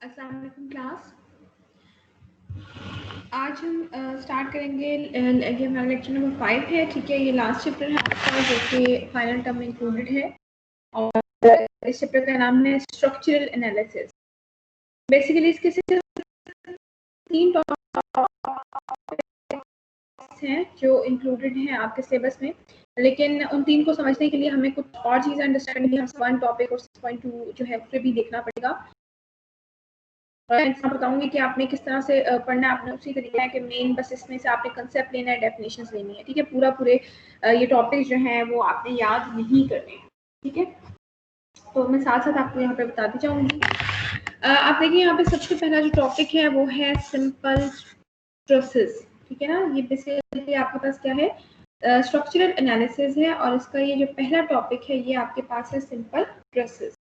अस्सलाम वालेकुम क्लास। आज हम स्टार्ट करेंगे। ये हमारा लेक्चर नंबर 5 है, ठीक है। ये लास्ट चैप्टर है आपका जो कि फाइनल टर्म में इंक्लूडेड है और इस चैप्टर का नाम है स्ट्रक्चरल एनालिसिस। बेसिकली इसके सिर्फ 3 टॉपिक्स हैं जो इंक्लूडेड हैं आपके सिलेबस में, लेकिन उन 3 को समझने के लिए हमें कुछ और चीज़ें अंडरस्टैंड करनी है। 1 टॉपिक और 6.2 जो है उसे भी देखना पड़ेगा। मैं बताऊंगी कि आपने किस तरह से पढ़ना है। आपने उसी तरीके है कि मेन बस इसमें से आपने कंसेप्ट लेना है, डेफिनेशंस लेनी है, ठीक है। पूरे ये टॉपिक जो हैं वो आपने याद नहीं करने हैं, ठीक है। तो मैं साथ साथ आपको यहाँ पे बताती जाऊंगी। आप देखिए यहाँ पे सबसे पहला जो टॉपिक है वो है सिंपल ट्रसेस, ठीक है ना। ये बेसिकली आपके पास क्या है, स्ट्रक्चरल एनालिसिस है और इसका ये जो पहला टॉपिक है ये आपके पास है सिंपल ट्रसेस।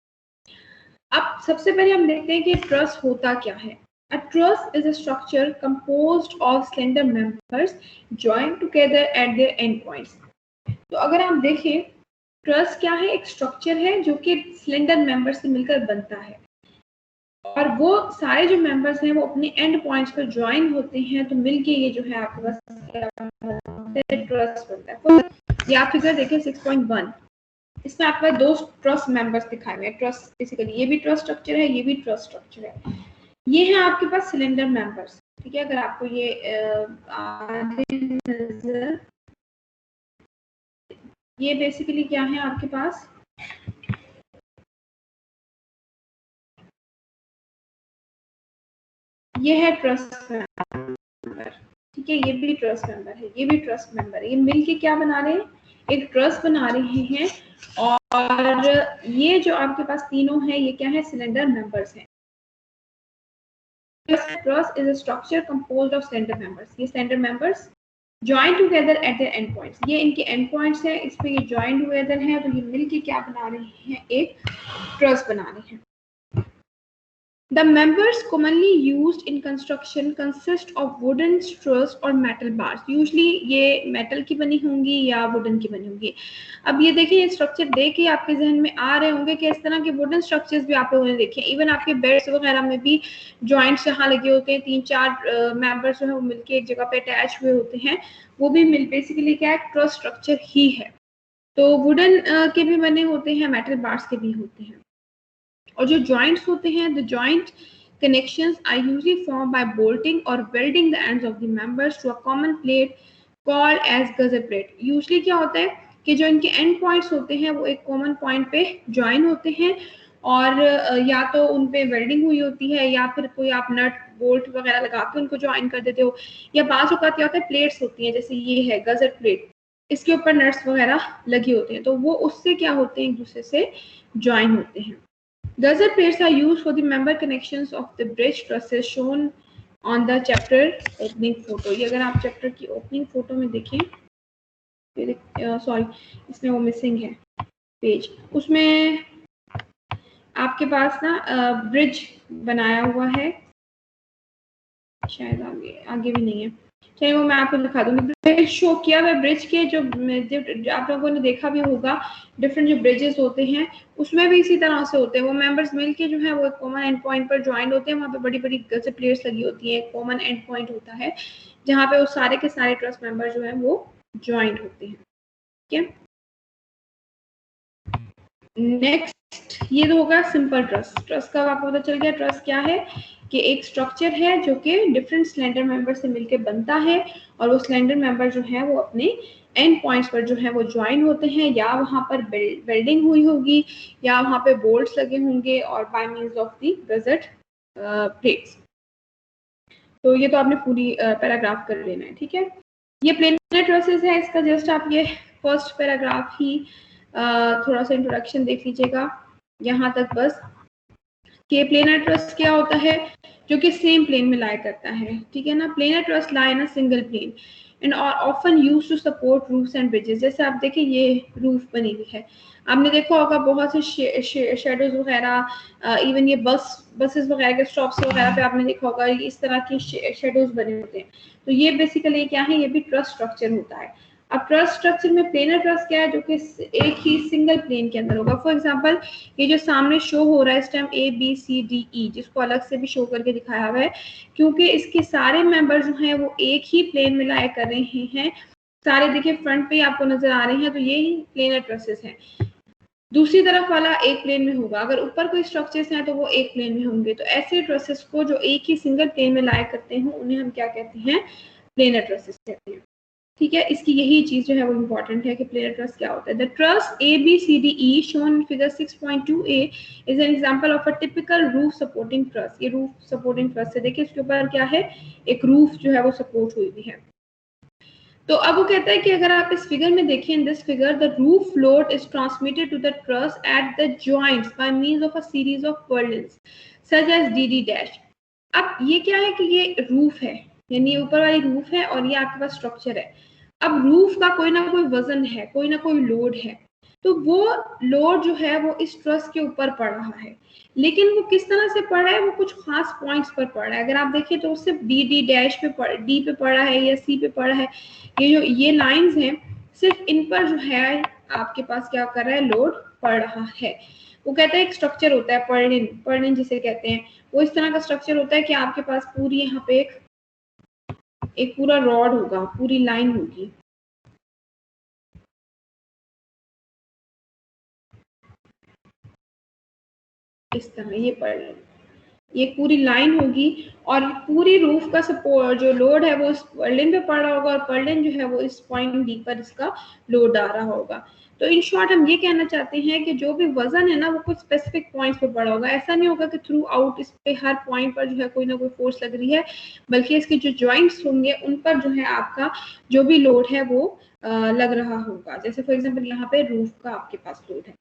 अब सबसे पहले हम देखते हैं कि ट्रस होता क्या है। A truss is a structure composed of slender members joined together at their endpoints. तो अगर आप देखें ट्रस क्या है, एक स्ट्रक्चर है जो कि स्लेंडर मेंबर से मिलकर बनता है और वो सारे जो मेंबर्स हैं वो अपने एंड पॉइंट्स पर ज्वाइन होते हैं, तो मिलके ये जो है आपके पास ट्रस बनता है। ये आप फिगर देखें 6.1, इसमें आपके पास 2 ट्रस्ट मेंबर्स दिखाए हुए हैं। ट्रस्ट बेसिकली ये भी ट्रस्ट स्ट्रक्चर है, ये भी ट्रस्ट स्ट्रक्चर है। ये है आपके पास सिलेंडर मेंबर्स, ठीक है। अगर आपको ये ये बेसिकली क्या है आपके पास, ये है ट्रस्ट मेंबर, ठीक है। ये भी ट्रस्ट मेंबर है, ये भी ट्रस्ट मेंबर है। ये मिलके क्या बना रहे हैं, एक ट्रस्ट बना रहे हैं और ये जो आपके पास तीनों हैं ये क्या है, सिलेंडर मेंबर्स हैं। Trust is a structure composed of slender members. ये slender members join together at their end points. ये इनके end points हैं, इस पे ये join together हैं, तो ये मिलके क्या बना रहे हैं, एक ट्रस्ट बना रहे हैं। The members commonly used in construction consist of wooden truss और metal bars. Usually ये metal की बनी होंगी या wooden की बनी होंगी। अब ये देखिए, ये स्ट्रक्चर देख के आपके जहन में आ रहे होंगे कि इस तरह के वुडन स्ट्रक्चर्स भी आप लोगों ने देखे। इवन आपके बेड्स वगैरह में भी जॉइंट्स यहाँ लगे होते हैं, 3-4 मेंबर्स जो है वो मिलके एक जगह पे अटैच हुए होते हैं। वो भी बेसिकली क्या है, ट्रस स्ट्रक्चर ही है। तो वुडन के भी बने होते हैं, मेटल बार्स के भी होते हैं। और जो जॉइंट्स होते हैं, the joint connections are usually formed by bolting or welding the ends of the members to a common plate called as gusset plate. Usually क्या होता है कि जो इनके एंड पॉइंट्स होते हैं वो एक कॉमन पॉइंट पे ज्वाइन होते हैं और या तो उन पे वेल्डिंग हुई होती है या फिर कोई आप नट बोल्ट वगैरह लगा के उनको ज्वाइन कर देते हो, या बाज़ औक़ात क्या होता है प्लेट्स होती हैं, जैसे ये है गज़ट प्लेट, इसके ऊपर नट्स वगैरह लगे होते हैं, तो वो उससे क्या होते हैं, एक दूसरे से ज्वाइन होते हैं। Gusset plates are used for the member connections of the bridge trusses shown on the chapter opening photo. ये अगर आप चैप्टर की ओपनिंग फोटो में देखें, सॉरी इसमें वो मिसिंग है पेज, उसमें आपके पास ना ब्रिज बनाया हुआ है, शायद आगे भी नहीं है, चलिए वो मैं आपको दिखा दूंगी। ब्रिज शो किया हुआ ब्रिज के जो आप लोगों ने देखा भी होगा, डिफरेंट जो ब्रिजेस होते हैं उसमें भी इसी तरह से होते हैं। वो मेंबर्स मिलके जो है वो एक कॉमन एंड पॉइंट पर ज्वाइन होते हैं, वहाँ पे बड़ी बड़ी गज़ट प्लेट्स लगी होती है, कॉमन एंड पॉइंट होता है जहाँ पे वो सारे के सारे ट्रस्ट मेंबर जो है वो ज्वाइन होते हैं, ठीक है। नेक्स्ट ये तो होगा सिंपल ट्रस्ट। ट्रस्ट का आपको पता चल गया, ट्रस्ट क्या है कि एक स्ट्रक्चर है जो कि डिफरेंट स्लेंडर मेंबर से मिलकर बनता है और वो स्लेंडर मेंबर जो है वो अपने एंड पॉइंट्स पर जो है वो ज्वाइन होते हैं, या वहाँ पर वेल्डिंग हुई होगी या वहाँ पे बोल्ट्स लगे होंगे और bye means of the gazette plates. तो ये तो आपने पूरी पैराग्राफ कर लेना है, ठीक है। ये प्लेनर ट्रसेस है, इसका जस्ट आप ये फर्स्ट पैराग्राफ ही थोड़ा सा इंट्रोडक्शन देख लीजिएगा यहाँ तक बस, कि प्लेनर ट्रस क्या होता है, जो कि सेम प्लेन में लाई करता है, ठीक है ना। Planar truss lie in a single plane and are often used to support roofs and bridges. जैसे आप देखिए ये रूफ बनी हुई है, आपने देखा होगा बहुत से शेडोज वगैरह, इवन ये बसेस वगैरह के स्टॉप्स वगैरह पे आपने देखा होगा इस तरह के शेडोज बने होते हैं। तो ये बेसिकली क्या है, ये भी ट्रस स्ट्रक्चर होता है। अब ट्रस स्ट्रक्चर में प्लेनर ट्रस क्या है, जो कि एक ही सिंगल प्लेन के अंदर होगा। फॉर एग्जांपल ये जो सामने शो हो रहा है इस टाइम ABCDE, जिसको अलग से भी शो करके दिखाया हुआ है, क्योंकि इसके सारे मेंबर जो हैं वो एक ही प्लेन में लाया कर रहे हैं। सारे देखिए फ्रंट पे आपको नजर आ रहे हैं, तो ये ही प्लेनर ट्रसेस हैं। दूसरी तरफ वाला एक प्लेन में होगा, अगर ऊपर कोई स्ट्रक्चर्स हैं तो वो एक प्लेन में होंगे। तो ऐसे ट्रसेस को जो एक ही सिंगल प्लेन में लाया करते हैं उन्हें हम क्या कहते हैं, प्लेनर ट्रसेस कहते हैं। ठीक है, इसकी यही चीज जो है वो इम्पोर्टेंट है कि प्लेनर ट्रस क्या होता है। The truss ABCDE shown in figure 6.2a is an example of a typical roof supporting truss. ये रूफ सपोर्टिंग ट्रस है, देखिए इसके ऊपर क्या है, एक रूफ जो है वो सपोर्ट हुई हुई है। तो अब वो कहता है कि अगर आप इस फिगर में देखें, in this figure the roof load is transmitted to the truss at the joints by means of a series of purlins such as DD dash. अब ये क्या है कि ये रूफ है, यानी ये ऊपर वाली रूफ है और ये आपके पास स्ट्रक्चर है। अब रूफ का कोई ना कोई वजन है, कोई ना कोई लोड है, तो वो लोड जो है वो इस ट्रस के ऊपर पड़ रहा है। लेकिन वो किस तरह से पड़ रहा है, वो कुछ खास पॉइंट्स पर पड़ रहा है। अगर आप देखें तो सिर्फ DD डैश पे D पे पड़ रहा है या C पे पड़ रहा है, ये जो ये लाइंस हैं सिर्फ इन पर जो है आपके पास क्या कर रहा है, लोड पड़ रहा है। वो कहता है एक स्ट्रक्चर होता है पर्लिन जिसे कहते हैं, वो इस तरह का स्ट्रक्चर होता है कि आपके पास पूरी यहाँ पे एक पूरा रॉड होगा, पूरी लाइन होगी, इस तरह ये पर्लिन, ये पूरी लाइन होगी और पूरी रूफ का सपोर्ट जो लोड है वो इस पर्लिन पे पड़ रहा होगा और पर्लिन जो है वो इस पॉइंट D पर इसका लोड आ रहा होगा। तो इन शॉर्ट हम ये कहना चाहते हैं कि जो भी वजन है ना वो कुछ स्पेसिफिक पॉइंट्स पे पड़ा होगा। ऐसा नहीं होगा कि थ्रू आउट इस पे हर पॉइंट पर जो है कोई ना कोई फोर्स लग रही है, बल्कि इसके जो जॉइंट्स होंगे उन पर जो है आपका जो भी लोड है वो लग रहा होगा। जैसे फॉर एग्जाम्पल यहाँ पे रूफ का आपके पास लोड है,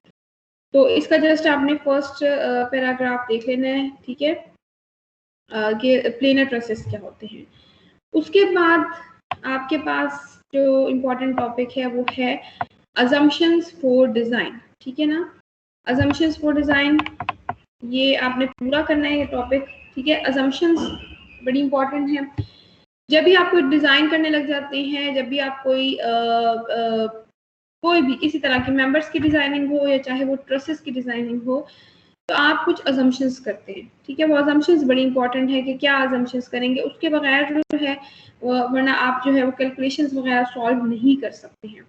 तो इसका जस्ट आपने फर्स्ट पैराग्राफ देख लेना है, ठीक है, कि प्लेनर ट्रसेस क्या होते हैं। उसके बाद आपके पास जो इम्पोर्टेंट टॉपिक है वो है assumptions फॉर डिजाइन, ठीक है ना। assumptions फॉर डिजाइन ये आपने पूरा करना है ये टॉपिक, ठीक है। assumptions बड़ी इंपॉर्टेंट है। जब भी आप कोई डिजाइन करने लग जाते हैं, जब भी आप कोई भी किसी तरह की मेंबर्स की डिजाइनिंग हो या चाहे वो ट्रसेस की डिजाइनिंग हो, तो आप कुछ अजम्पशंस करते हैं, ठीक है। वो अजम्पशंस बड़ी इंपॉर्टेंट है कि क्या अजम्पशंस करेंगे, उसके बगैर जो है वरना आप जो है वो कैलकुलेशंस वगैरह सॉल्व नहीं कर सकते हैं।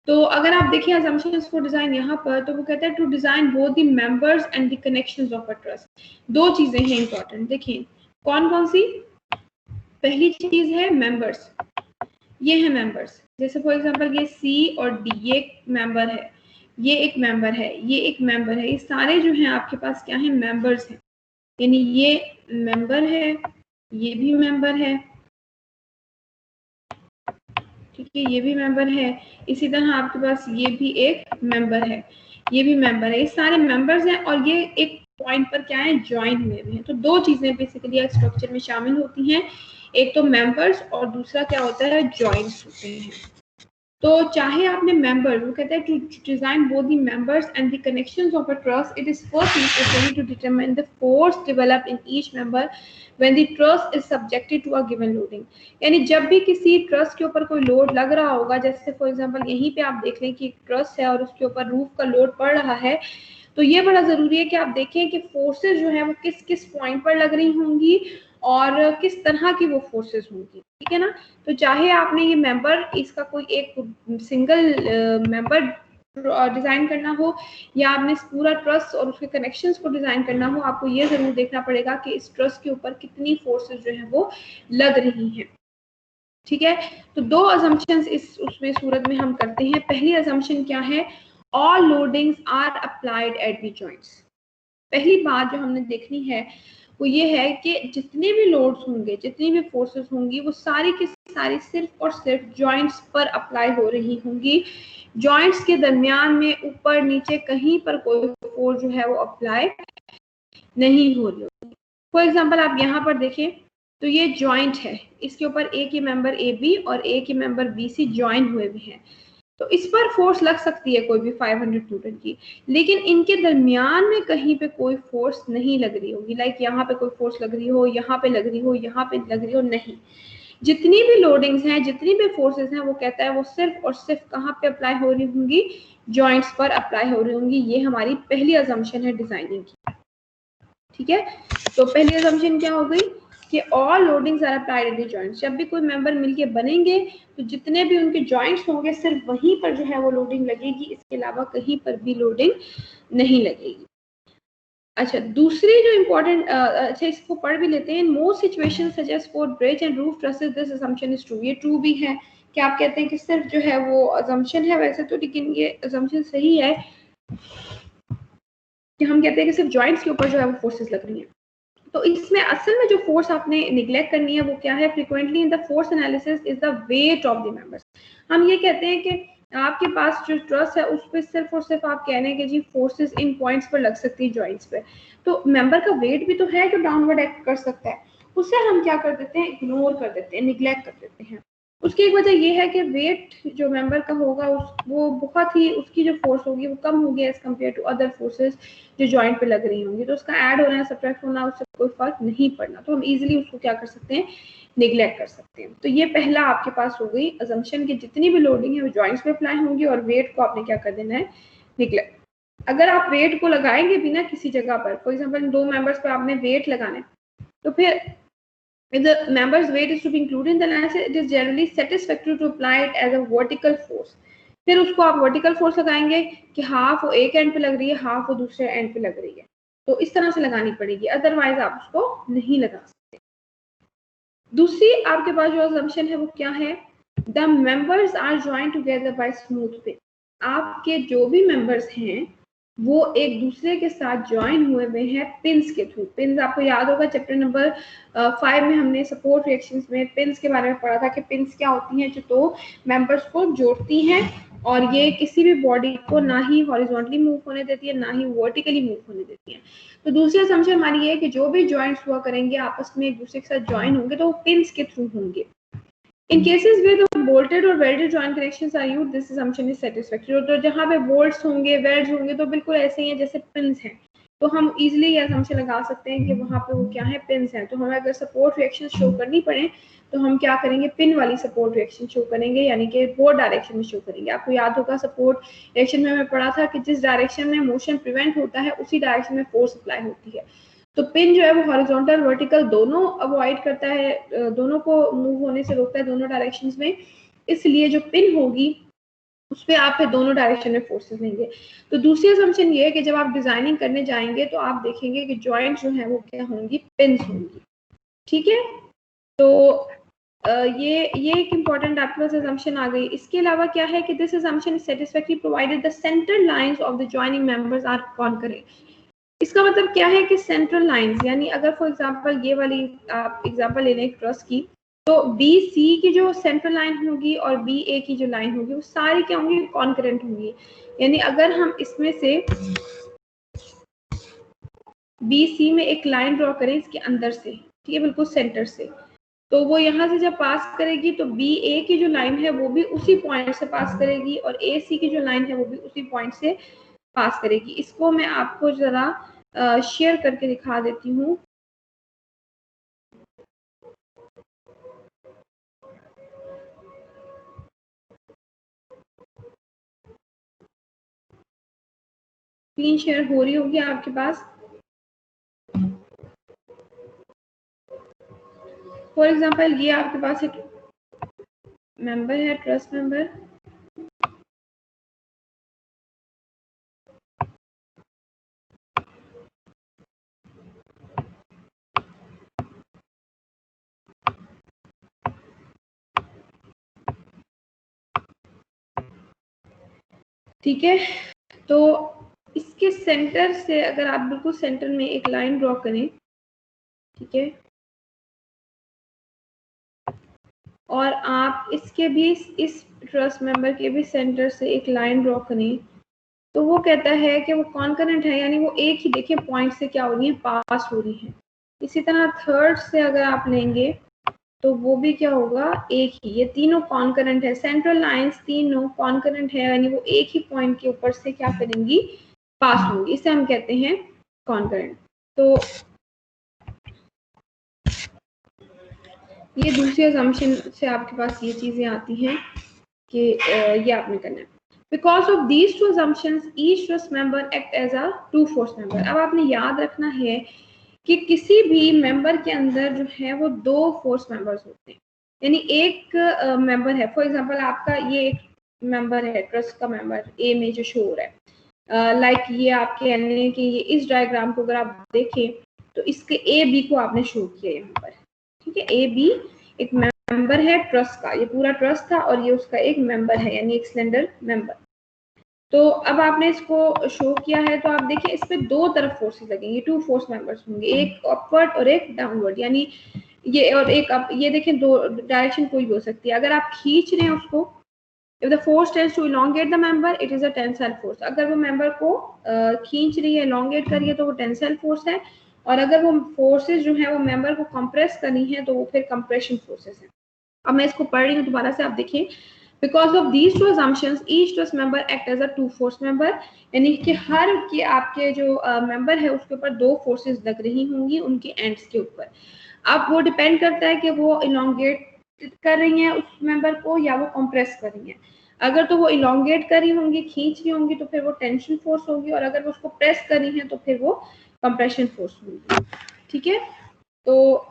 तो अगर आप देखिए assumptions for डिजाइन यहाँ पर, तो वो कहता है to design both the members and the connections of a trust. दो चीजें हैं इंपॉर्टेंट, देखिए कौन कौन सी। पहली चीज है मेंबर्स, ये है मेंबर्स। जैसे फॉर एग्जांपल ये C और D, ये एक मेंबर है, ये एक मेंबर है, ये एक मेंबर है, ये सारे जो हैं आपके पास क्या है, मेंबर्स हैं। यानी ये मेंबर है, ये भी मेंबर है, ठीक है, ये भी मेंबर है। इसी तरह आपके पास ये भी एक मेंबर है, ये भी मेंबर है। ये सारे मेंबर्स हैं और ये एक पॉइंट पर क्या है, ज्वाइन हुए हुए हैं। तो दो चीजें बेसिकली स्ट्रक्चर में शामिल होती हैं, एक तो मेंबर्स और दूसरा क्या होता है, जॉइंट्स होते हैं। तो चाहे आपने मेंबर, वो कहते हैं to design both the members and the connections of a trust, it is first necessary to determine the force developed in each member when the trust is subjected to a given loading. यानी जब भी किसी trust के ऊपर कोई load लग रहा होगा, जैसे फॉर एग्जांपल यहीं पे आप देख लें कि एक ट्रस्ट है और उसके ऊपर रूफ का लोड पड़ रहा है, तो ये बड़ा जरूरी है कि आप देखें कि फोर्सेस जो है वो किस किस पॉइंट पर लग रही होंगी और किस तरह की वो फोर्सेस होंगी, ठीक है ना। तो चाहे आपने ये मेंबर, इसका कोई एक सिंगल मेंबर डिजाइन करना हो या आपने इस पूरा ट्रस्ट और उसके कनेक्शंस को डिजाइन करना हो, आपको ये जरूर देखना पड़ेगा कि इस ट्रस्ट के ऊपर कितनी फोर्सेस जो है वो लग रही हैं, ठीक है। तो दो असम्पशंस इस उसमें सूरत में हम करते हैं। पहली असम्पशन क्या है, all loadings are applied at the joints. पहली बात जो हमने देखनी है वो ये है कि जितने भी लोड्स होंगे, जितनी भी फोर्सेस होंगी, वो सारी की सारी सिर्फ और सिर्फ जॉइंट्स पर अप्लाई हो रही होंगी। जॉइंट्स के दरमियान में ऊपर नीचे कहीं पर कोई फोर्स जो है वो अप्लाई नहीं हो रही होगी। फॉर एग्जाम्पल आप यहाँ पर देखें तो ये जॉइंट है, इसके ऊपर एक ही मेंबर AB और एक ही मेंबर BC ज्वाइन हुए हुए हैं, तो इस पर फोर्स लग सकती है कोई भी 500 न्यूटन की, लेकिन इनके दरमियान में कहीं पे कोई फोर्स नहीं लग रही होगी। लाइक यहाँ पे कोई फोर्स लग रही हो, यहाँ पे लग रही हो, यहाँ पे लग रही हो, नहीं। जितनी भी लोडिंग्स हैं, जितनी भी फोर्सेस हैं, वो कहता है वो सिर्फ और सिर्फ कहाँ पे अप्लाई हो रही होंगी, जॉइंट्स पर अप्लाई हो रही होंगी। ये हमारी पहली अजम्पशन है डिजाइनिंग की, ठीक है। तो पहली अजम्पशन क्या हो गई कि all loadings are applied at the joints. जब भी कोई मेंबर मिलके बनेंगे तो जितने भी उनके जॉइंट्स होंगे सिर्फ वहीं पर जो है वो लोडिंग लगेगी, इसके अलावा कहीं पर भी लोडिंग नहीं लगेगी। अच्छा, दूसरी जो इम्पोर्टेंट, अच्छा इसको पढ़ भी लेते हैं। In most situation such as for bridge and roof trusses this assumption is true. ये ट्रू भी है कि आप कहते हैं कि सिर्फ जो है वो असम्पशन है वैसे तो, लेकिन ये असम्पशन सही है कि हम कहते हैं कि सिर्फ जॉइंट्स के ऊपर जो है वो फोर्सेस लग रही हैं। तो इसमें असल में जो फोर्स आपने निगलेक्ट करनी है वो क्या है? Frequently in the force analysis is the weight of the members. हम ये कहते हैं कि आपके पास जो ट्रस है उस पर सिर्फ और सिर्फ आप कह रहे हैं कि जी फोर्सेस इन पॉइंट्स पर लग सकती है, जॉइंट्स पे, तो मेंबर का वेट भी तो है जो डाउनवर्ड एक्ट कर सकता है, उसे हम क्या कर देते हैं? इग्नोर कर देते हैं, निगलेक्ट कर देते हैं। उसकी एक वजह ये है कि वेट जो मेंबर का होगा वो बहुत ही, उसकी जो फोर्स होगी वो कम होगी as compare to other forces जो जॉइंट पे लग रही होंगी, तो उसका ऐड होना सब्ट्रैक्ट होना उससे कोई फर्क नहीं पड़ना, तो हम इजीली उसको क्या कर सकते हैं? निगलेक्ट कर सकते हैं। तो ये पहला आपके पास हो गई अजम्पशन की जितनी भी लोडिंग है वो जॉइंट्स पे अप्लाई होंगी, और वेट को आपने क्या कर देना है? निगलेक्ट। अगर आप वेट को लगाएंगे बिना किसी जगह पर, फॉर एग्जाम्पल 2 मेंबर्स पे आपने वेट लगाना है, तो फिर if the member's weight is to be included in the analysis, it is generally satisfactory to apply it as a vertical force. फिर उसको आप वर्टिकल फोर्स लगाएंगे कि हाफ वो एक एंड पे लग रही है, हाफ वो दूसरे एंड पे लग रही है, तो इस तरह से लगानी पड़ेगी, अदरवाइज आप उसको नहीं लगा सकते। दूसरी आपके पास जो असम्पशन है वो क्या है? The members are joined together by smooth pin. आपके जो भी मेंबर्स हैं वो एक दूसरे के साथ ज्वाइन हुए हुए हैं पिन्स के थ्रू। पिन्स आपको याद होगा चैप्टर नंबर 5 में हमने सपोर्ट रिएक्शंस में पिन्स के बारे में पढ़ा था कि पिन्स क्या होती हैं, जो दो मेंबर्स को जोड़ती हैं, और ये किसी भी बॉडी को ना ही हॉरिजॉन्टली मूव होने देती है ना ही वर्टिकली मूव होने देती है। तो दूसरी असम्पशन हमारी ये है कि जो भी जॉइंट्स हुआ करेंगे आपस में एक दूसरे के साथ ज्वाइन होंगे तो वो पिन्स के थ्रू होंगे। In cases where the bolted or welded joint connections are used, this assumption is satisfactory. तो जहाँ पे bolts होंगे, welds होंगे, तो बिल्कुल ऐसे ही है जैसे pins हैं, तो हम easily ये assumption लगा सकते हैं कि वहाँ पे वो क्या है? pins हैं। तो हमें अगर support reaction show करनी पड़े तो हम क्या करेंगे? pin वाली support reaction show करेंगे, यानी कि both direction में show करेंगे। आपको याद होगा support reaction में हमें पढ़ा था कि जिस डायरेक्शन में मोशन प्रिवेंट होता है उसी डायरेक्शन में फोर्स अप्लाई होती है। तो पिन जो है वो हॉरिजॉन्टल वर्टिकल दोनों अवॉइड करता है, दोनों को मूव होने से रोकता है दोनों डायरेक्शंस में, इसलिए जो पिन होगी उस पर आप फिर दोनों डायरेक्शन में फोर्सेस लेंगे। तो दूसरी असम्पशन ये है कि जब आप डिजाइनिंग करने जाएंगे तो आप देखेंगे कि जॉइंट जो है वो क्या होंगी? पिन्स होंगी, ठीक है। तो ये एक इम्पॉर्टेंट आपके पास असम्पशन आ गई। इसके अलावा क्या है कि this assumption is satisfactory provided the central lines of the joining members are concurrent. इसका मतलब क्या है कि सेंट्रल लाइंस, यानी अगर फॉर एग्जांपल ये वाली आप एग्जांपल ले लें ट्रस की, तो बी सी की जो सेंट्रल लाइन होगी और बी ए की जो लाइन होगी वो सारी क्या होंगी? कॉन्करेंट होंगी। यानी अगर हम इसमें से बी सी में एक लाइन ड्रॉ करें इसके अंदर से, ठीक है, बिल्कुल सेंटर से, तो वो यहाँ से जब पास करेगी तो बी ए की जो लाइन है वो भी उसी पॉइंट से पास करेगी, और ए सी की जो लाइन है वो भी उसी पॉइंट से पास करेगी। इसको मैं आपको जरा शेयर करके दिखा देती हूँ। स्क्रीन शेयर हो रही होगी आपके पास। फॉर एग्जांपल ये आपके पास एक मेंबर है, ट्रस्ट मेंबर, ठीक है। तो इसके सेंटर से अगर आप बिल्कुल सेंटर में एक लाइन ड्रॉ करें, ठीक है, और आप इसके भी इस ट्रस्ट मेंबर के भी सेंटर से एक लाइन ड्रॉ करें, तो वो कहता है कि वो कॉन्करेंट है, यानी वो एक ही देखिए पॉइंट से क्या हो रही है? पास हो रही है। इसी तरह थर्ड से अगर आप लेंगे तो वो भी क्या होगा? एक ही, ये तीनों कॉन्करेंट है, सेंट्रल लाइंस तीनों कॉन्करेंट है, यानी वो एक ही पॉइंट के ऊपर से क्या करेंगी? पास होंगी। इसे हम कहते हैं कॉन्करेंट। तो ये दूसरी assumption से आपके पास ये चीजें आती हैं कि ये आपने करना है। Because of these two assumptions, each trust member act as a two force member. अब आपने याद रखना है कि किसी भी मेंबर के अंदर जो है वो दो फोर्स मेंबर्स होते हैं, यानी एक मेंबर है, फॉर एग्जांपल आपका ये एक मेंबर है, ट्रस्ट का मेंबर ए में जो शो हो रहा है, लाइक ये आप कह रहे हैं कि ये इस डायग्राम को अगर आप देखें तो इसके ए बी को आपने शो किया यहाँ पर, ठीक है। ए बी एक मेंबर है ट्रस्ट का, ये पूरा ट्रस्ट था और ये उसका एक मेंबर है, यानी एक सिलेंडर मेंबर। तो अब आपने इसको शो किया है तो आप देखिए इस पे दो तरफ फोर्सेस लगेंगे, टू फोर्स मेंबर्स होंगे, एक अपवर्ड और एक डाउनवर्ड, यानी ये और एक अप, ये देखें दो डायरेक्शन कोई भी हो सकती है। अगर आप खींच रहे हैं उसको, if the force tends to elongate the member it is a tensile force, अगर वो मेंबर को खींच रही है, elongate कर रही है तो वो टेंसाइल फोर्स है, और अगर वो फोर्सेस जो है वो मेंबर को कंप्रेस करनी है तो वो फिर कंप्रेशन फोर्सेस है। अब मैं इसको पढ़ रही हूँ दोबारा से, आप देखिए। Because of these two assumptions, each trust member act as a two force member, यानी कि हर के आपके जो मेंबर है उसके ऊपर दो फोर्सेस लग रही होंगी उनके एंड्स के ऊपर। अब वो डिपेंड करता है कि वो इलोंगेट कर रही हैं उस मेंबर को या वो कंप्रेस कर रही हैं। अगर तो वो इलोंगेट कर रही होंगी, खींच रही होंगी तो फिर वो टेंशन फोर्स होगी, और अगर वो उसको प्रेस कर रही हैं तो फिर वो कंप्रेशन फोर्स होगी, ठीक है। तो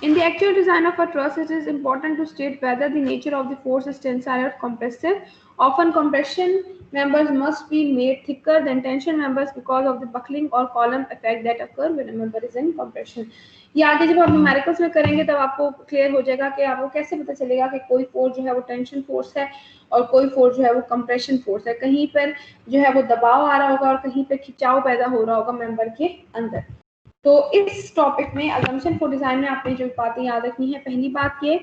in the actual design of a truss, it is important to state whether the nature of the force is tensile or compressive. Often, compression members must be made thicker than tension members because of the buckling or column effect that occur when a member is in compression. ये आगे जब आप numericals में करेंगे तब आपको clear हो जाएगा कि आपको कैसे पता चलेगा कि कोई फोर्स जो है वो टेंशन फोर्स है और कोई फोर्स जो है वो कंप्रेशन फोर्स है। कहीं पर जो है वो दबाव आ रहा होगा और कहीं पर खिंचाव पैदा हो रहा होगा मेंबर के अंदर। तो इस टॉपिक में assumption for डिजाइन में आपने जो बातें याद रखनी है, पहली बात ये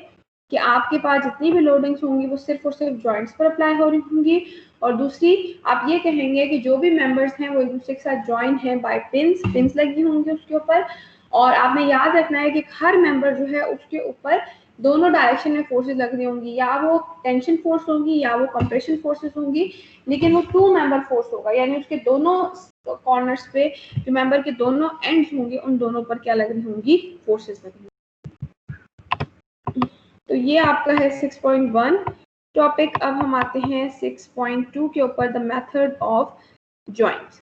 कि आपके पास जितनी भी लोडिंग्स होंगी वो सिर्फ और सिर्फ जॉइंट्स पर अप्लाई हो रही होंगी, और दूसरी आप ये कहेंगे कि जो भी मेंबर्स हैं वो एक दूसरे के साथ ज्वाइन हैं बाय पिन्स लगी होंगी उसके ऊपर, और आपने याद रखना है कि हर मेंबर जो है उसके ऊपर दोनों डायरेक्शन में फोर्सेस लग रही होंगी, या वो टेंशन फोर्स होंगी या वो कंप्रेशन फोर्सेस होंगी, लेकिन वो टू मेंबर फोर्स होगा, यानी उसके दोनों कॉर्नर्स पे जो मेंबर के दोनों एंड्स होंगे उन दोनों पर क्या लग रही होंगी, फोर्सेस लग रही होंगी। तो ये आपका है 6.1 टॉपिक। अब हम आते हैं 6.2 के ऊपर, द मेथड ऑफ जॉइंट्स।